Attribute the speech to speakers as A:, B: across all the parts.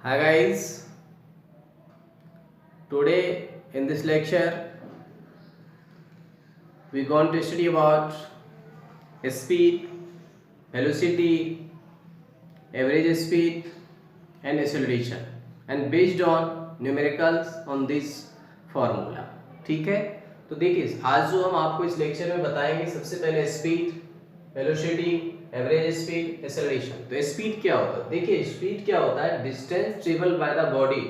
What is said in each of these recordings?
A: Hi guys, today in this lecture we going to study about speed, velocity, average speed and acceleration and based on numericals on this formula. ठीक है, तो देखिए आज जो हम आपको इस लेक्चर में बताएंगे सबसे पहले speed, velocity, average speed, acceleration. तो स्पीड क्या होता है? देखिए स्पीड क्या होता है? Distance travel by the body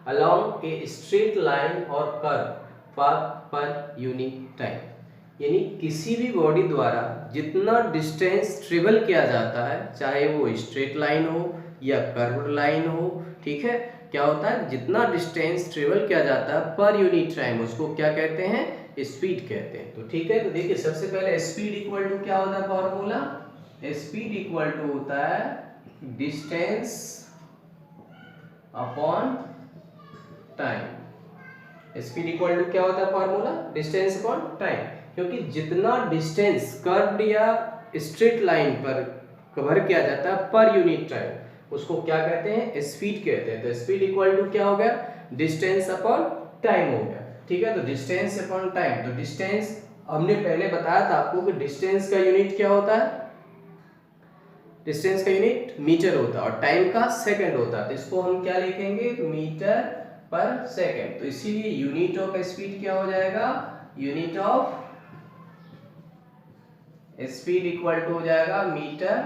A: along a straight line और कर्व पर यूनिट टाइम। यानी किसी भी बॉडी द्वारा जितना डिस्टेंस ट्रेवल किया जाता है, चाहे वो स्ट्रेट लाइन हो या कर्व लाइन हो, ठीक है, क्या होता है? जितना डिस्टेंस ट्रेवल किया जाता है पर यूनिट टाइम, उसको क्या कहते हैं? स्पीड कहते हैं। तो ठीक है, तो देखिए सबसे पहले स्पीड इक्वल टू क्या होता है? फॉर्मूला स्पीड इक्वल टू होता है distance upon time. Speed equal to क्या होता है? Formula distance upon time. क्योंकि जितना डिस्टेंस कर्व या स्ट्रेट लाइन पर कवर किया जाता है पर यूनिट टाइम, उसको क्या कहते हैं? स्पीड कहते हैं। तो स्पीड इक्वल टू क्या हो गया? डिस्टेंस अपॉन टाइम हो गया। ठीक है, तो डिस्टेंस अपॉन टाइम। तो डिस्टेंस हमने पहले बताया था आपको कि डिस्टेंस का यूनिट क्या होता है? डिस्टेंस का यूनिट मीटर होता है और टाइम का सेकंड होता है। तो इसको हम क्या लिखेंगे? मीटर पर सेकंड। तो इसीलिए यूनिट ऑफ स्पीड क्या हो जाएगा? Unit of speed equal to हो जाएगा मीटर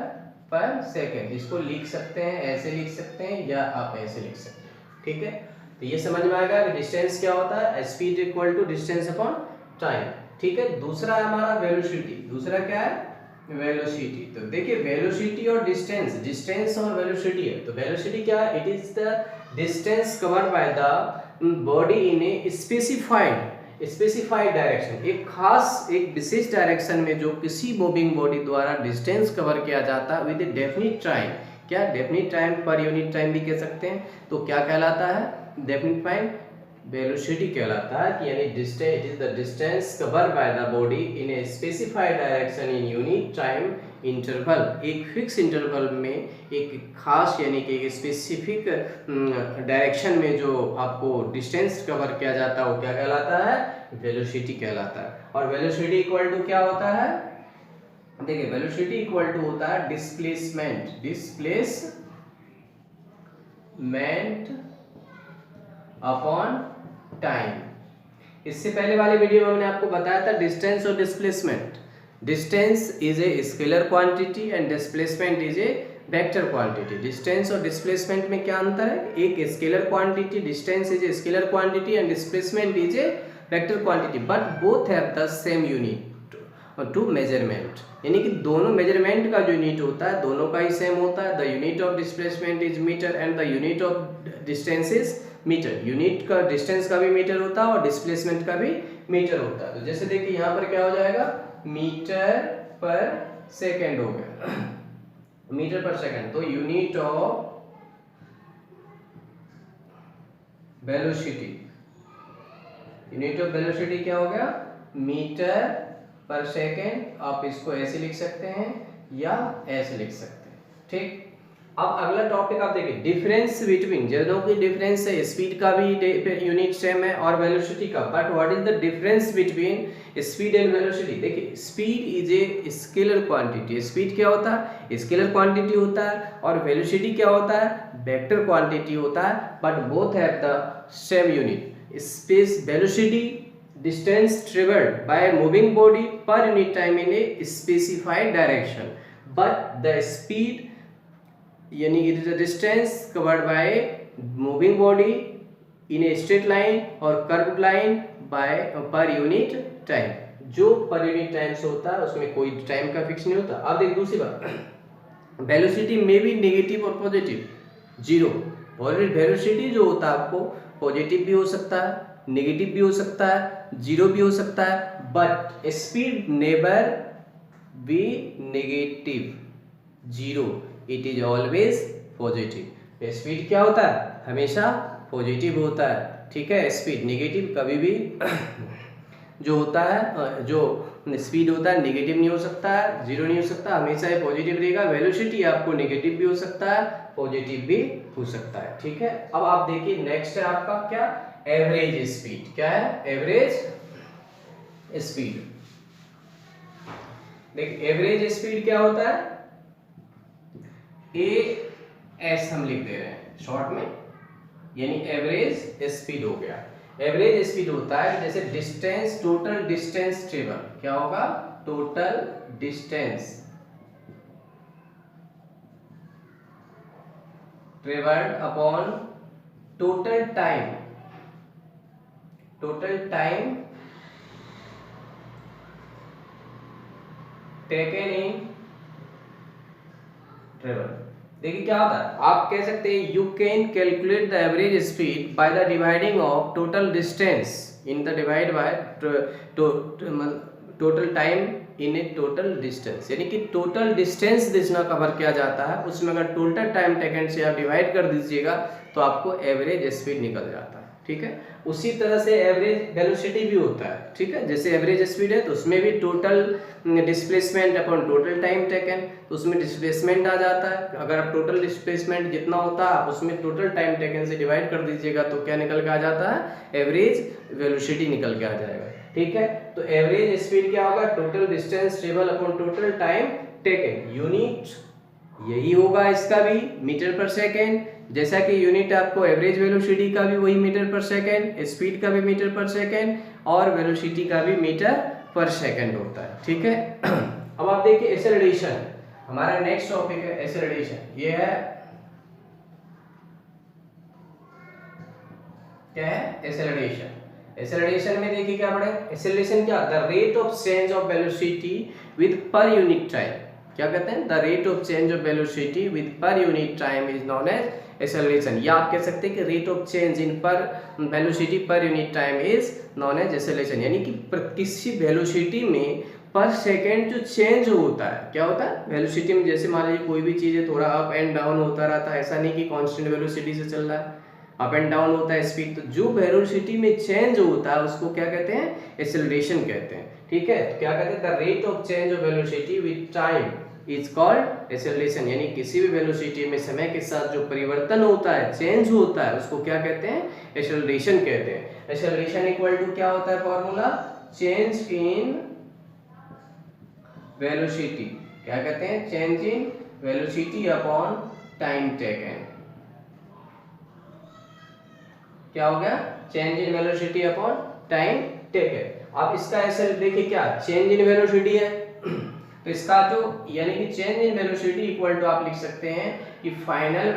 A: पर सेकंड। इसको लिख सकते हैं, ऐसे लिख सकते हैं या आप ऐसे लिख सकते हैं। ठीक है, तो ये समझ में आएगा कि डिस्टेंस क्या होता है? Speed equal to distance upon time. ठीक है, दूसरा है हमारा वेलोसिटी। दूसरा क्या है? वेलोसिटी। तो देखिए वेलोसिटी और डिस्टेंस, डिस्टेंस और वेलोसिटी है। तो वेलोसिटी क्या है? It is the distance covered by the body in a specified direction. एक खास, एक विशेष डायरेक्शन में जो किसी मूविंग बॉडी द्वारा डिस्टेंस कवर किया जाता है विद ए डेफिनिट टाइम। क्या? डेफिनिट टाइम, पर यूनिट टाइम भी कह सकते हैं। तो क्या कहलाता है? डेफिनिट टाइम वेलोसिटी कहलाता है कि यानी distance, it is the distance cover by the body in a specified direction in unit time interval. एक फिक्स इंटरवल में, एक खास यानी कि एक स्पेसिफिक डायरेक्शन में जो आपको डिस्टेंस कवर किया जाता है वो क्या कहलाता है? वेलोसिटी कहलाता है। और वेलोसिटी इक्वल टू क्या होता है? देखिए वेलोसिटी इक्वल टू होता है डिस्प्लेसमेंट अपॉन टाइम। इससे पहले वाले वीडियो में हमने आपको बताया था डिस्टेंस और displacement. Distance is a scalar quantity and displacement is a vector quantity. Distance और डिस्प्लेसमेंट में क्या अंतर है? एक scalar quantity, distance is a scalar quantity and displacement is a vector quantity, but both have the same unit to measurement. यानी कि दोनों measurement का जो यूनिट होता है दोनों का ही सेम होता है। The unit of displacement is metre and the unit of distance is metre. Unit का, डिस्टेंस का भी मीटर होता है और डिस्प्लेसमेंट का भी मीटर होता है। तो जैसे देखिए यहाँ पर क्या हो जाएगा? मीटर पर सेकेंड हो गया मीटर पर सेकेंड। तो unit of velocity, unit of velocity क्या हो गया? Metre per second. आप इसको ऐसे लिख सकते हैं या ऐसे लिख सकते हैं। ठीक, अब अगला टॉपिक आप देखिए डिफरेंस बिटवीन, दोनों की डिफरेंस है। स्पीड का भी यूनिट सेम है और वेलोसिटी का, but what is the difference between speed and velocity? देखिए speed is a scalar quantity. Speed क्या होता है? स्केलर क्वांटिटी होता है। और वेलोसिटी क्या होता है? वेक्टर क्वांटिटी होता है, but both have the same unit. Space velocity distance traveled by a moving body per unit time in a specified direction, but the speed यानी it is the distance covered by a moving body in a straight line or curved line by per unit time। जो पर unit time से होता है उसमें कोई time का fix नहीं होता। अब देखिए दूसरी बात, वेलोसिटी में भी नेगेटिव और पॉजिटिव, जीरो। और वेलोसिटी जो होता है आपको पॉजिटिव भी हो सकता है, नेगेटिव भी हो सकता है, जीरो भी हो सकता है, but speed never be negative, zero, it is always positive. Speed क्या होता है? हमेशा पॉजिटिव होता है। ठीक है, स्पीड नेगेटिव कभी भी जो होता है, जो स्पीड होता है नेगेटिव नहीं हो सकता है, जीरो नहीं हो सकता, हमेशा ये पॉजिटिव रहेगा। वेलोसिटी आपको नेगेटिव भी हो सकता है, पॉजिटिव भी हो सकता है, ठीक है। अब आप देखिए नेक्स्ट है आपका क्या, एवरेज स्पीड। क्या है, एवरेज स्पीड। देखिए एवरेज स्पीड क्या होता है, ए एस हम लिख दे रहे हैं शॉर्ट में, यानी एवरेज स्पीड हो गया। एवरेज स्पीड होता है जैसे डिस्टेंस, टोटल डिस्टेंस ट्रेवल, क्या होगा, total distance travelled upon total time, total time taken in travel. देखिए क्या होता है, आप कह सकते हैं you can calculate the average speed by the dividing of total distance in the divide by total time in A total distance, यानी कि टोटल डिस्टेंस जितना कवर किया जाता है उसमें अगर टोटल टाइम टेकन से आप डिवाइड कर दीजिएगा तो आपको एवरेज स्पीड निकल जाता है, ठीक है। उसी तरह से एवरेज वेलोसिटी भी होता है, ठीक है। जैसे एवरेज स्पीड है तो उसमें भी total displacement upon total time taken, तो उसमें डिस्प्लेसमेंट आ जाता है। अगर आप टोटल डिस्प्लेसमेंट जितना होता है आप उसमें टोटल टाइम टेकन से डिवाइड कर दीजिएगा तो क्या निकल के आ जाता है, एवरेज वेलोसिटी निकल के आ जाएगा, ठीक है। तो एवरेज स्पीड क्या होगा, total distance travel upon total time taken, unit यही होगा इसका भी, मीटर पर सेकेंड। जैसा कि यूनिट आपको एवरेज वेलोसिटी का भी वही मीटर पर सेकेंड, स्पीड का भी मीटर पर सेकेंड और वेलोसिटी का भी मीटर पर सेकेंड होता है, ठीक है। अब आप देखिए एक्सेलरेशन, हमारा नेक्स्ट टॉपिक है एक्सेलरेशन। ये है क्या है, एक्सेलरेशन। एक्सेलरेशन में देखिए क्या पढ़े, एक्सेलरेशन क्या, the rate of change of velocity with per unit time. क्या कहते हैं, the rate of change of velocity with per unit time is known as acceleration. या आप कह सकते हैं कि rate of change in per velocity per unit time is known as acceleration, यानी कि किसी वेलोसिटी में पर सेकेंड जो चेंज होता है, क्या होता है वेलोसिटी में, जैसे मान लीजिए कोई भी चीज़ है थोड़ा अप एंड डाउन होता रहता है, ऐसा नहीं कि कांस्टेंट वेलोसिटी से चल रहा है, अप एंड डाउन होता है स्पीड। तो जो वेलोसिटी में चेंज होता है उसको क्या कहते हैं, एक्सेलरेशन कहते हैं, ठीक है। तो क्या कहते हैं, the rate of change of velocity with time is called acceleration, यानी किसी भी वेलोसिटी में समय के साथ जो परिवर्तन होता है, चेंज होता है, उसको क्या कहते हैं, एक्सेलरेशन कहते हैं। एक्सेलरेशन इक्वल टू क्या होता है फॉर्मूला, चेंज इन वेलोसिटी, क्या कहते हैं, change in velocity upon time taken. क्या हो गया, change in velocity upon time taken. अब इसका ऐसे देखिए क्या, चेंज इन वेलोसिटी है तो इसका जो, यानी कि change in velocity equal to आप लिख सकते हैं कि final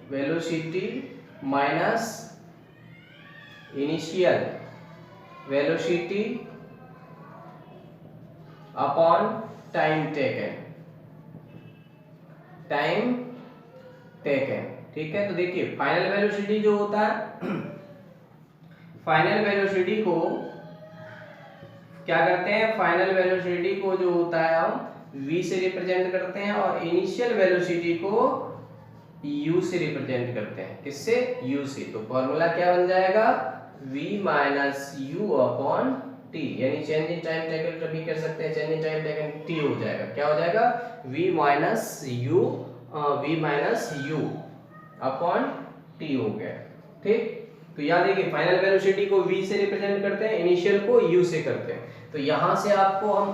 A: velocity minus initial velocity upon time taken, ठीक है। तो देखिए फाइनल वेलोसिटी जो होता है, फाइनल वेलोसिटी को क्या करते हैं, फाइनल वेलोसिटी को जो होता है हम v से रिप्रेजेंट करते हैं और इनिशियल वेलोसिटी को u से रिप्रेजेंट करते हैं, किससे, u से। तो फॉर्मूला क्या बन जाएगा, v minus you upon T, यानी चेंज इन टाइम टेकन भी कर सकते हैं, change in time taken t हो जाएगा। क्या हो जाएगा, v minus you upon T हो गया, ठीक। तो यहाँ देखिए फाइनल वेलोसिटी को v से रिप्रेजेंट करते हैं, इनिशियल को u से करते हैं। तो यहां से आपको हम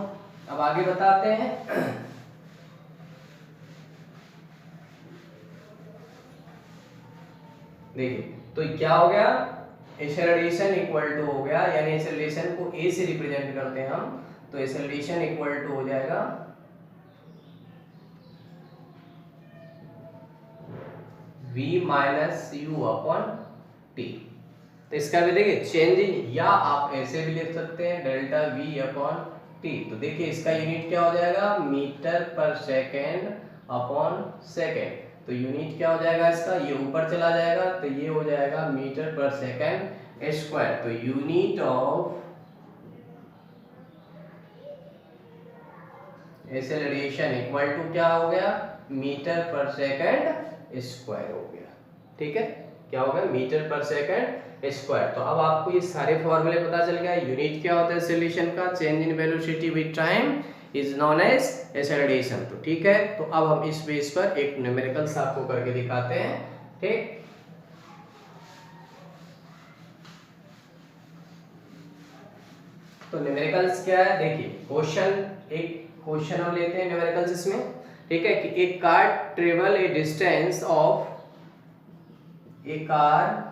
A: अब आगे बताते हैं। देखिए तो क्या हो गया, एक्सेलरेशन इक्वल टू हो गया, यानी एक्सेलरेशन को a से रिप्रेजेंट करते हैं हम, तो एक्सेलरेशन इक्वल टू हो जाएगा v minus you upon T. तो इसका भी देखिए चेंज इन, या आप ऐसे भी लिख सकते हैं डेल्टा v अपॉन टी। तो देखिए इसका यूनिट क्या हो जाएगा, metre per second upon second. तो यूनिट क्या हो जाएगा इसका, ये ऊपर चला जाएगा तो ये हो जाएगा मीटर पर सेकेंड स्क्वायर। तो unit of acceleration equal to क्या हो गया, मीटर पर सेकेंड स्क्वायर हो गया, ठीक है। क्या हो गया, मीटर पर सेकेंड स्क्वायर। तो अब आपको ये सारे फॉर्मूले पता चल गया। यूनिट क्या होता है सॉल्यूशन का, change in velocity with time is known as acceleration. तो ठीक है, तो अब हम इस बेस पर एक न्यूमेरिकल्स आपको करके दिखाते हैं। ठीक, तो न्यूमेरिकल्स क्या है, देखिए क्वेश्चन, एक क्वेश्चन हम लेते हैं न्यूमेरिकल्स इसमें। ठीक है, कि एक car travel A distance of, A car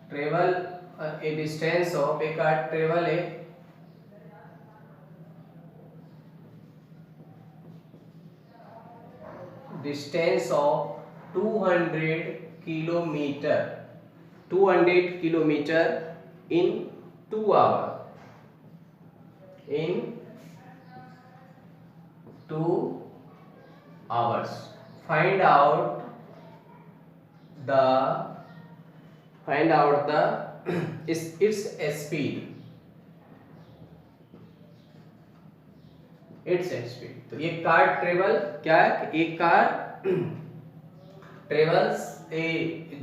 A: travel a distance of, a car travel a distance of 200 kilometer, 200 kilometer in 2 hours, in 2 hours. Find out the its speed, its speed। तो ये car travel क्या है, एक car travels A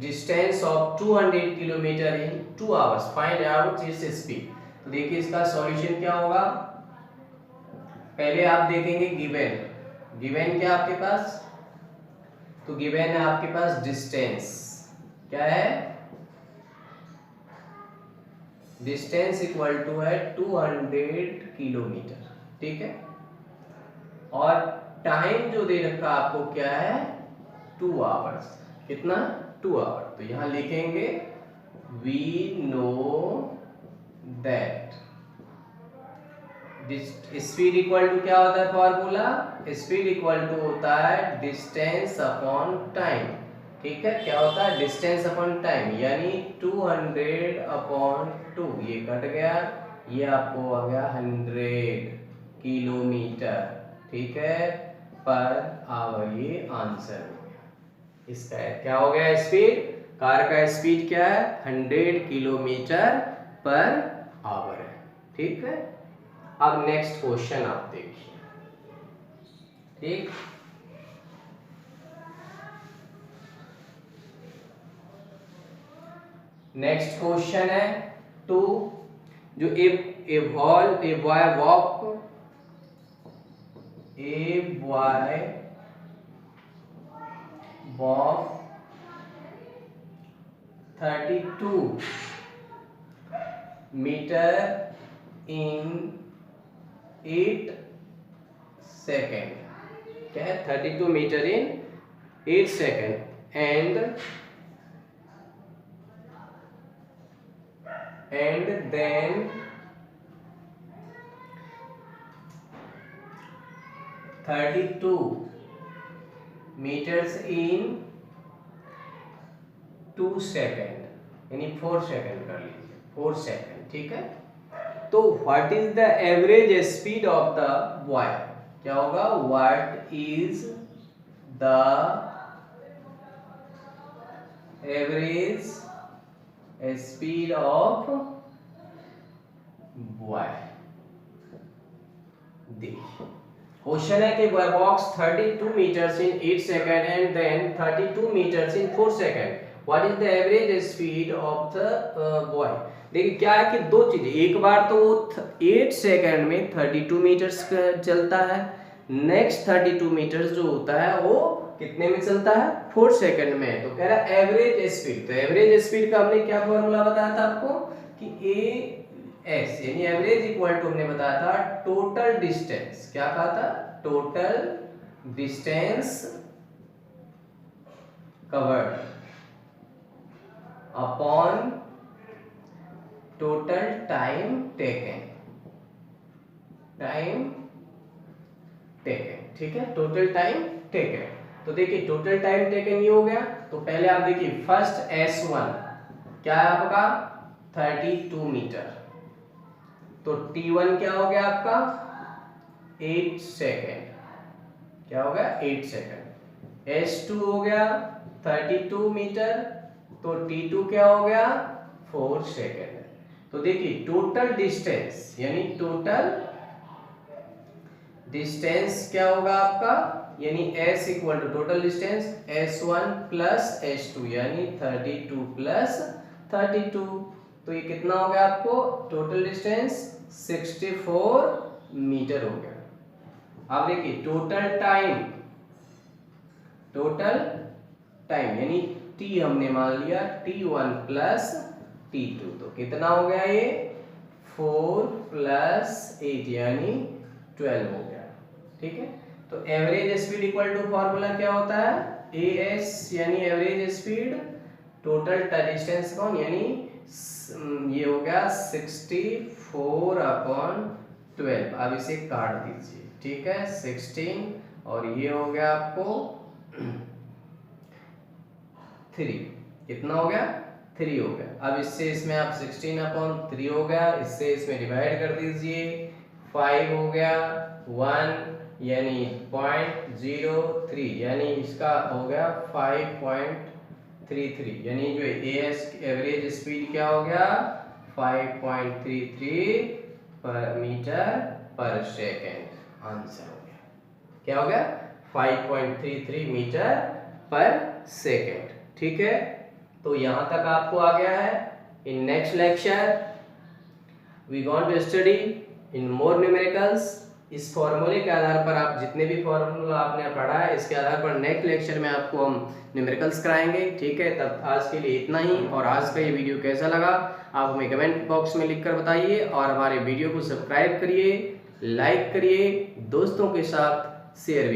A: distance of 200 kilometre in 2 hours, find out its speed. तो देखिए इसका solution क्या होगा। पहले आप देखेंगे गिवन, गिवन क्या आपके पास, तो गिवन है आपके पास डिस्टेंस, क्या है, डिस्टेंस इक्वल टू है 200 किलोमीटर। ठीक है, और टाइम जो दे रखा आपको क्या है 2 आवर्स, कितना 2 आवर। तो यहां लिखेंगे we know that speed equal to क्या होता है फॉर्मूला, स्पीड इक्वल टू होता है डिस्टेंस अपॉन टाइम। ठीक है, क्या होता है डिस्टेंस अपॉन टाइम, यानी 200 अपॉन 2, ये कट गया, ये आपको आ गया 100 किलोमीटर। ठीक है, पर आवर, ये आंसर हो गया इसका। क्या हो गया स्पीड, कार का स्पीड क्या है 100 किलोमीटर पर आवर है। ठीक है, अब नेक्स्ट क्वेश्चन आप देखिए। ठीक, नेक्स्ट क्वेश्चन है 2, जो a boy walk, a boy walk 32 metre in 8 second, क्या है 32 metre in 8 second, and then 32 meters in 2 second, यानी 4 सेकेंड कर लीजिए, 4 सेकेंड। ठीक है, तो what is the average speed of the boy, क्या होगा, what is the average speed of boy. देखिए क्वेश्चन है कि boy walks 32 metres in 8 second and then 32 metres in 4 second, what is the average speed of the boy. देखिए क्या है कि दो चीजें, एक बार तो वो 8 सेकेंड में 32 मीटर्स चलता है, नेक्स्ट 32 मीटर्स जो होता है वो कितने में चलता है 4 सेकंड में। तो कह रहा है एवरेज स्पीड, तो एवरेज स्पीड का हमने क्या फॉर्मूला बताया था आपको कि ए एस, यानी एवरेज इक्वल टू हमने बताया था टोटल डिस्टेंस, क्या कहा था, total distance covered upon total time taken, time taken. ठीक है, टोटल टाइम टेकन। तो देखिए टोटल टाइम टेकन ये हो गया। तो पहले आप देखिए फर्स्ट S1 क्या है आपका 32 मीटर, तो T1 क्या हो गया आपका 8 सेकेंड, क्या हो गया 8 सेकेंड। S2 हो गया 32 मीटर, तो T2 क्या हो गया 4 सेकेंड। तो देखिए टोटल डिस्टेंस, यानी टोटल डिस्टेंस क्या होगा आपका, यानी s equal to total distance s1 plus s2 यानी 32 प्लस 32। तो ये कितना हो गया आपको, टोटल डिस्टेंस 64 मीटर हो गया। अब देखिए टोटल टाइम यानी t हमने मान लिया t1 प्लस t2, तो कितना हो गया ये 4 प्लस 8 यानी 12 हो गया। ठीक है, तो average speed equal to formula क्या होता है, as यानी एवरेज स्पीड टोटल डिस्टेंस कौन, यानी ये हो गया 64/12। अब इसे काट दीजिए, ठीक है, 16 और ये हो गया आपको 3, कितना हो गया 3 हो गया। अब इससे इसमें आप 16/3 हो गया, इससे इसमें डिवाइड कर दीजिए, 5 हो गया 1 यानी 0.03 यानी इसका हो गया 5.33 यानी जो एस एवरेज स्पीड क्या हो गया 5.33 मीटर पर सेकेंड। आंसर हो गया, क्या हो गया 5.33 मीटर पर सेकेंड। ठीक है, तो यहां तक आपको आ गया है। In next lecture we going to study in more numericals. इस फॉर्मूले के आधार पर आप जितने भी फॉर्मूला आपने पढ़ा है इसके आधार पर नेक्स्ट लेक्चर में आपको हम न्यूमेरिकल्स कराएंगे। ठीक है, तब आज के लिए इतना ही, और आज का ये वीडियो कैसा लगा आप हमें कमेंट बॉक्स में लिखकर बताइए, और हमारे वीडियो को सब्सक्राइब करिए, लाइक करिए, दोस्तों के साथ शेयर भी